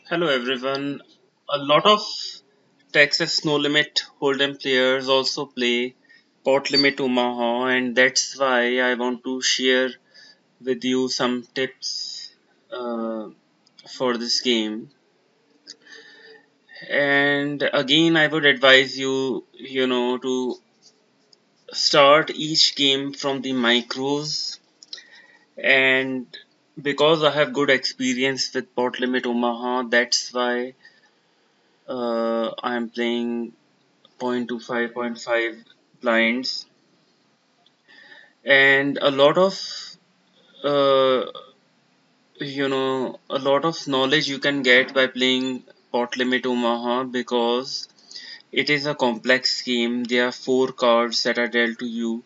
Hello everyone. A lot of Texas No Limit Hold'em players also play Pot Limit Omaha, and that's why I want to share with you some tips uh, for this game. And again, I would advise you, to start each game from the micros. And because I have good experience with Pot Limit Omaha, that's why I'm playing point to 5.5 blinds, and uh, a lot of knowledge you can get by playing pot limit Omaha, because it is a complex game. There are four cards that are dealt to you,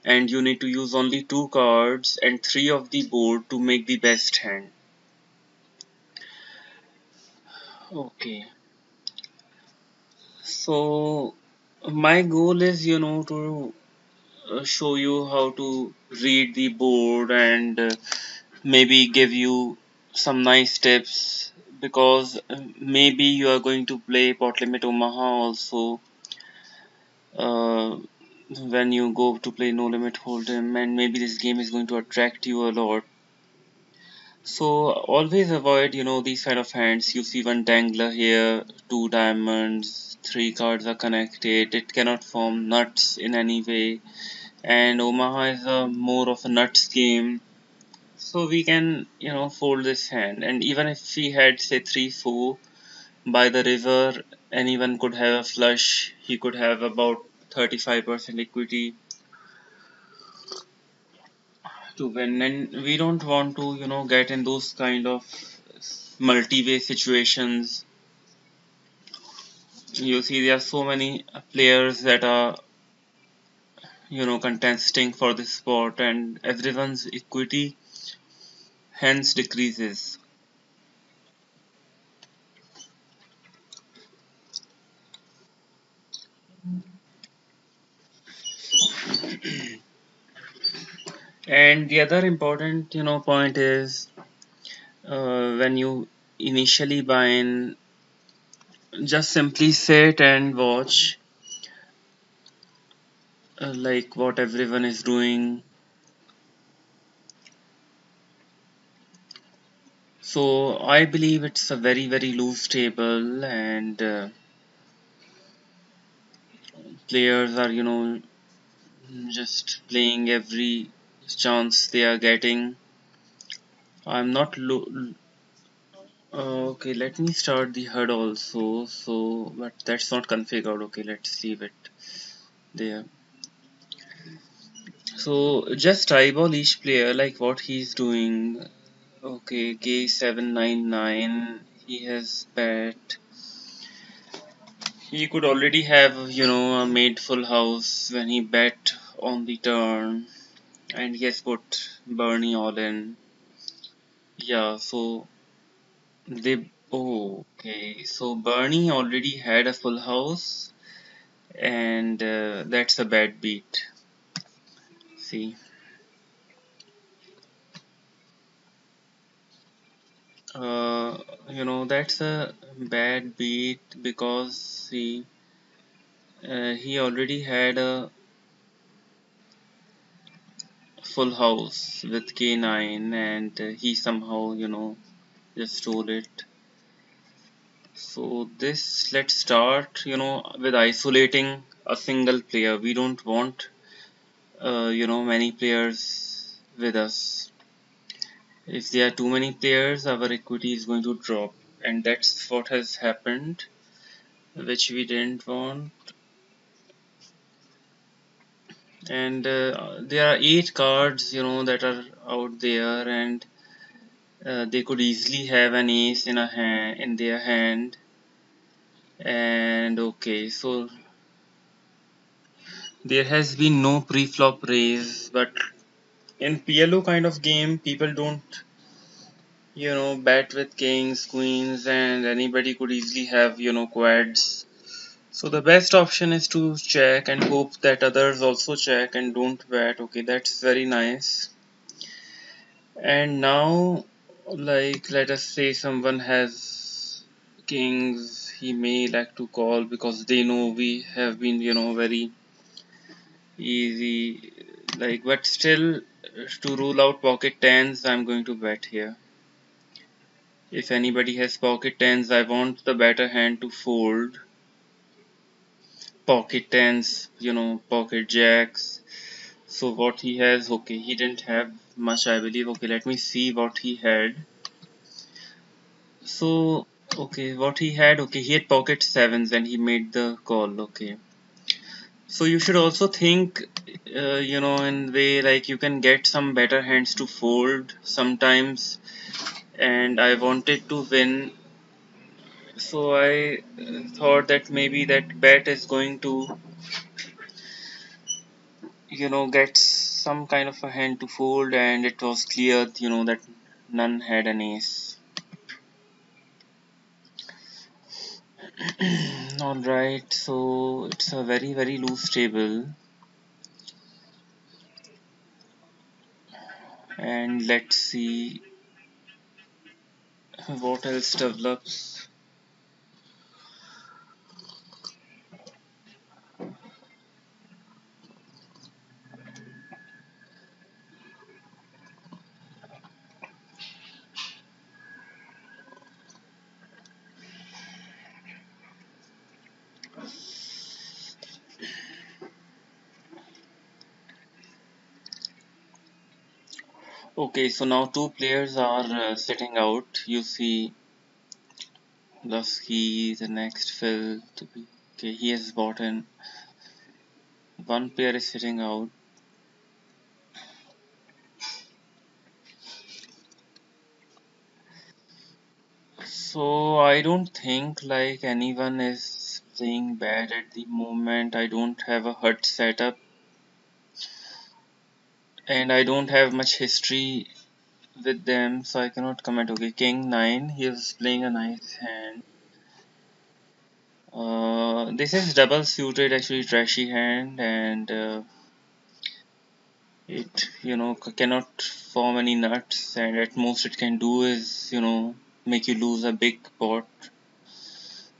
and you need to use only two cards and three of the board to make the best hand. Okay, so my goal is to show you how to read the board, and maybe give you some nice tips, because maybe you are going to play pot limit Omaha also uh, when you go to play no limit hold'em, and maybe this game is going to attract you a lot. So always avoid these kind of hands. You see one dangler here, two diamonds, three cards are connected, it cannot form nuts in any way, and Omaha is a more of a nuts game. So we can, fold this hand, and even if we had say 3-4 by the river, anyone could have a flush. He could have about 35% equity to win, and we don't want to, get in those kind of multi-way situations. You see, there are so many players that are, contesting for this spot, and everyone's equity hence decreases. And the other important, point is when you initially buy in, just simply sit and watch like what everyone is doing. So I believe it's a very very loose table, and players are just playing every chance they are getting. I'm not okay, let me start the HUD also. So but that's not configured. Okay, let's leave it there. So just eyeball each player, like what he's doing. Okay, K799. He has bet. He could already have, a made full house when he bet on the turn, and he has put Bernie all in. Yeah, so they. Oh, okay. So Bernie already had a full house, and that's a bad beat. See, uh, that's a bad beat, because see, he already had a full house with K9, and he somehow, just stole it. So this, let's start, with isolating a single player. We don't want, many players with us. If there are too many players, our equity is going to drop, and that's what has happened, which we didn't want. And there are 8 cards, that are out there, and they could easily have an ace in their hand. And okay, so there has been no pre-flop raise, but in PLO kind of game, people don't, bet with kings, queens, and anybody could easily have, quads. So the best option is to check and hope that others also check and don't bet. Okay, that's very nice. And now, like, let us say someone has kings, he may like to call because they know we have been, very easy. Like, but still, to rule out pocket tens, I'm going to bet here. If anybody has pocket tens, I want the better hand to fold. Pocket tens, pocket jacks. So what he has, okay, he didn't have much, I believe. Okay, let me see what he had. So, okay, what he had, okay, he had pocket sevens and he made the call, okay. So you should also think, in way like you can get some better hands to fold sometimes. And I wanted to win, so I thought that maybe that bet is going to, get some kind of a hand to fold, and it was clear, that none had an ace. Alright, so it's a very very loose table, and let's see what else develops. Okay, so now two players are sitting out. You see Lusky, the next Phil to be, okay, he has bought in. One player is sitting out. So I don't think like anyone is playing bad at the moment. I don't have a hut setup, and I don't have much history with them, so I cannot comment. Okay, King 9, he is playing a nice hand. This is double suited, actually trashy hand, and it cannot form any nuts, and at most it can do is make you lose a big pot.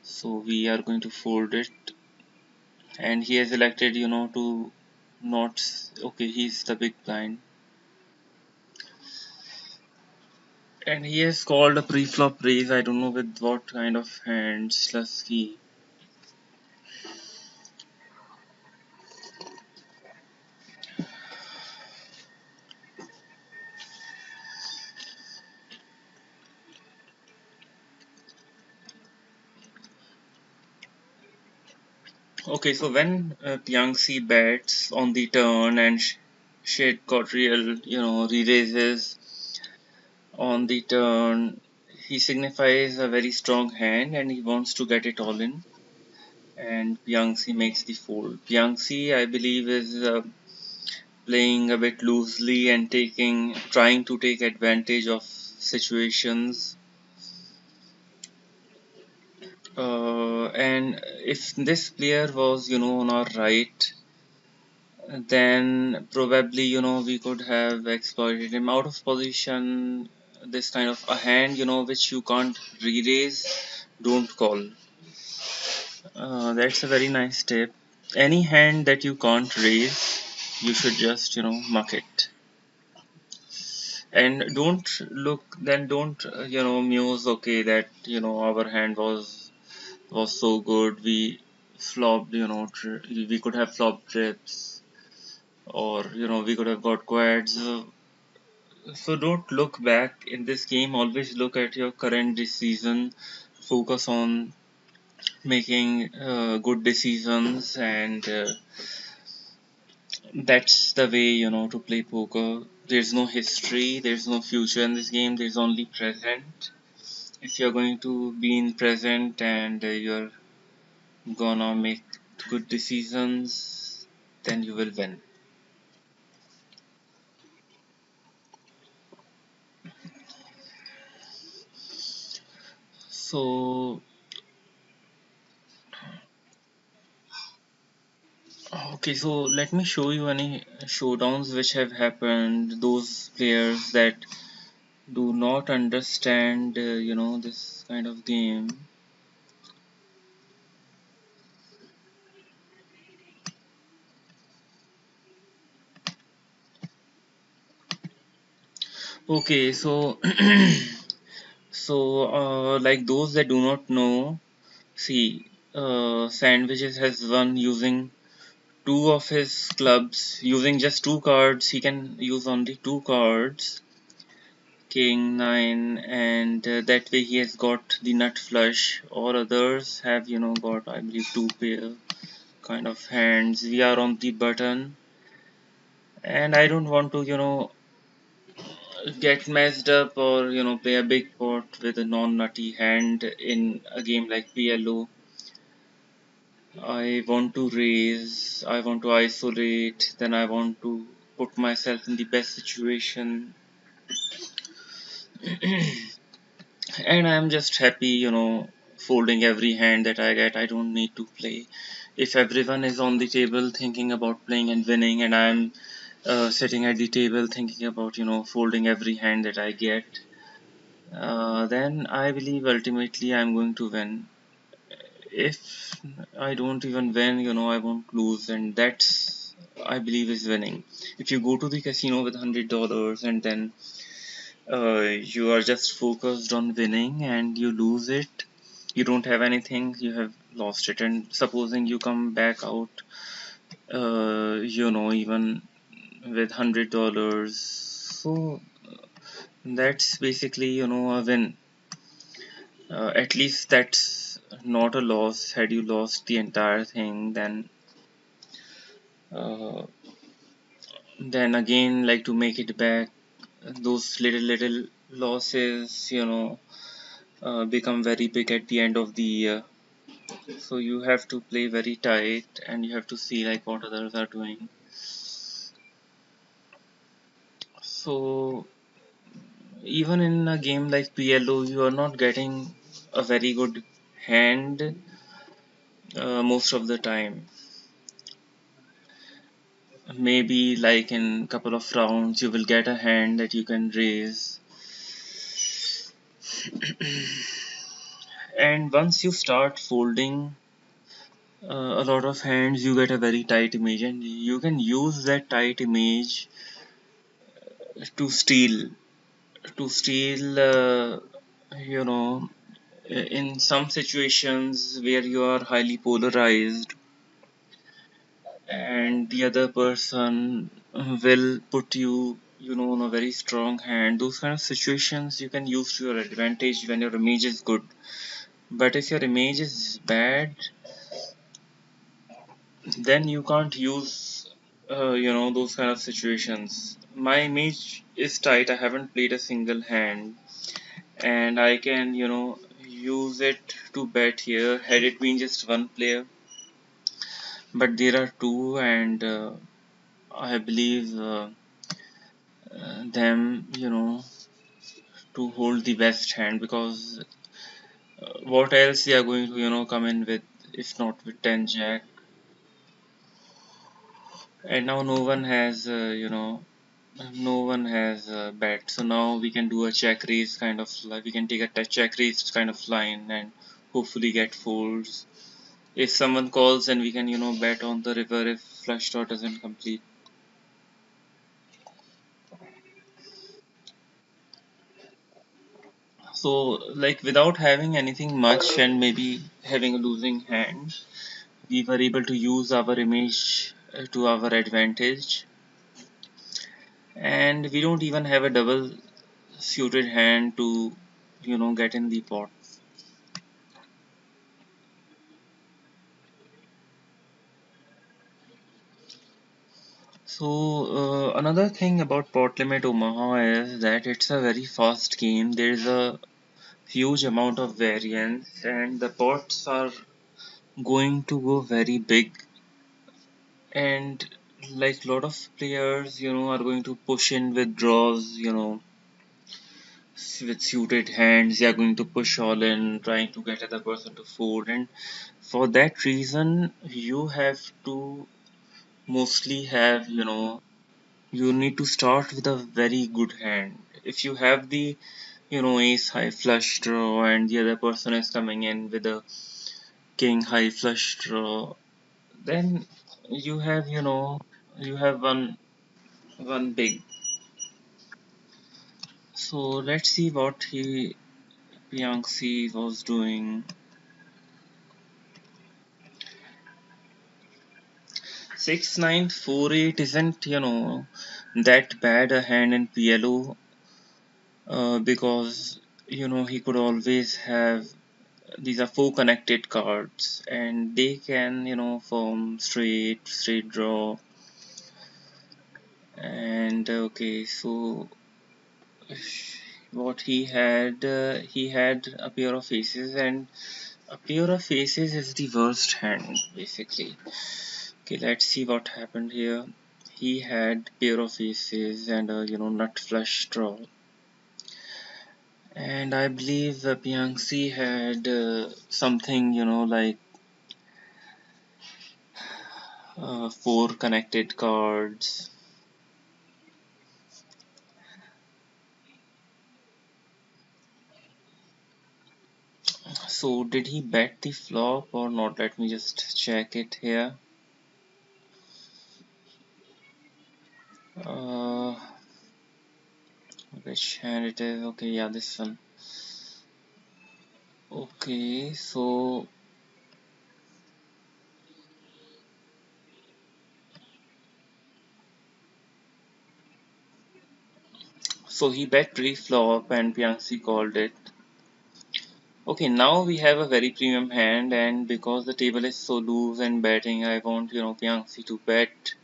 So we are going to fold it, and he has elected to not. Okay, he's the big blind, and he has called a pre-flop raise. I don't know with what kind of hands. Lusky. Okay, so when Piangxi bets on the turn and Shade got real, re-raises on the turn, he signifies a very strong hand and he wants to get it all in. And Piangxi makes the fold. Piangxi, I believe, is playing a bit loosely and trying to take advantage of situations. And if this player was, on our right, then probably we could have exploited him out of position. This kind of a hand which you can't re-raise, don't call. That's a very nice tip. Any hand that you can't raise, you should just muck it, and don't muse, okay, that our hand was so good, we flopped, we could have flopped trips, or we could have got quads. So don't look back in this game, always look at your current decision, focus on making good decisions, and that's the way to play poker. There's no history, there's no future in this game, there's only present. If you're going to be in present and you're gonna make good decisions, then you will win. So okay, so let me show you any showdowns which have happened. Those players that do not understand, this kind of game. Okay, so like those that do not know, see, Sandwiches has won using two of his clubs, using just two cards. He can use only two cards, King, Nine, and that way he has got the nut flush. All others have, got, I believe, two pair kind of hands. We are on the button, and I don't want to, get messed up or play a big pot with a non-nutty hand in a game like PLO. I want to raise, I want to isolate, then I want to put myself in the best situation, and I'm just happy, folding every hand that I get. I don't need to play. If everyone is on the table thinking about playing and winning, and I'm sitting at the table thinking about, folding every hand that I get, then I believe ultimately I'm going to win. If I don't even win, I won't lose, and that's, I believe, is winning. If you go to the casino with $100 and then you are just focused on winning and you lose it, you don't have anything, you have lost it. And supposing you come back out, even with $100, so that's basically, a win. At least that's not a loss. Had you lost the entire thing, uh, then again, like, to make it back, those little losses, become very big at the end of the year. So you have to play very tight, and you have to see like what others are doing. So even in a game like PLO, you are not getting a very good hand most of the time. Maybe like in couple of rounds you will get a hand that you can raise, and once you start folding a lot of hands, you get a very tight image, and you can use that tight image to steal you know in some situations where you are highly polarized and the other person will put you, on a very strong hand. Those kind of situations you can use to your advantage when your image is good. But if your image is bad, then you can't use, those kind of situations. My image is tight. I haven't played a single hand, and I can, use it to bet here. Had it been just one player, but there are two, and I believe them, to hold the best hand, because what else they are going to, come in with if not with 10 jack. And now no one has, no one has bet, so now we can do a check raise kind of we can take a check raise kind of line and hopefully get folds. If someone calls, then we can, bet on the river if flush draw doesn't complete. So like without having anything much and maybe having a losing hand, we were able to use our image to our advantage, and we don't even have a double suited hand to, get in the pot. So another thing about pot limit Omaha is that it's a very fast game. There's a huge amount of variance, and the pots are going to go very big, and like lot of players, are going to push in with draws, with suited hands. They are going to push all in, trying to get other person to fold, and for that reason you have to mostly have, you need to start with a very good hand. If you have the, ace high flush draw and the other person is coming in with a king high flush draw, then you have, you have one big. So let's see what he Piangxi was doing. 6948 isn't, that bad a hand in PLO, because he could always have, these are four connected cards and they can form straight draw. And okay, so what he had a pair of aces, and a pair of aces is the worst hand basically. Okay, let's see what happened here. He had pair of aces and a nut flush draw, and I believe Piangxi had something like four connected cards. So did he bet the flop or not? Let me just check it here. Uh, which hand it is? Okay, yeah, this one. Okay, so he bet pre-flop and Piangxi called it. Okay, now we have a very premium hand, and because the table is so loose and betting, I want Piangxi to bet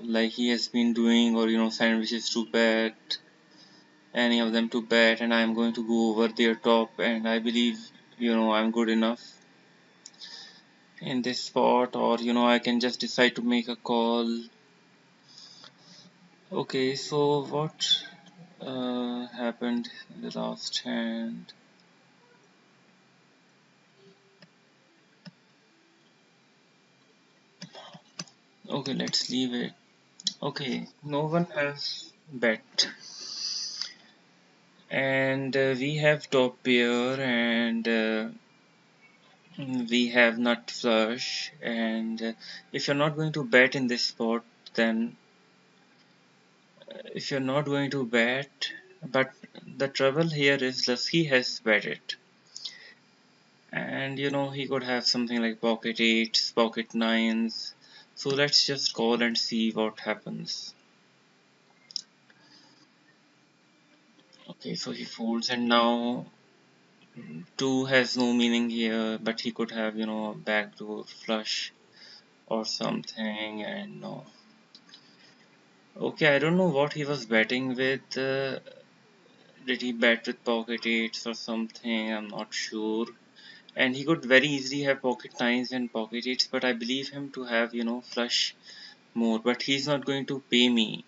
like he has been doing, or sandwiches to bet, any of them to bet, and I'm going to go over their top, and I believe I'm good enough in this spot, or I can just decide to make a call. Okay, so what happened in the last hand? Okay, let's leave it. Okay, no one has bet, and we have top pair, and we have nut flush, and if you're not going to bet in this spot, then if you're not going to bet, but the trouble here is Lasky has betted, and he could have something like pocket eights, pocket nines. So let's just call and see what happens. Okay, so he folds, and now two has no meaning here, but he could have a backdoor flush or something, and no. Okay, I don't know what he was betting with. Did he bet with pocket eights or something? I'm not sure. And he could very easily have pocket nines and pocket eights, but I believe him to have flush more. But he's not going to pay me,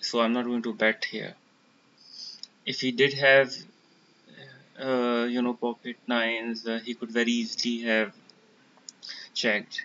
so I'm not going to bet here. If he did have pocket nines, he could very easily have checked.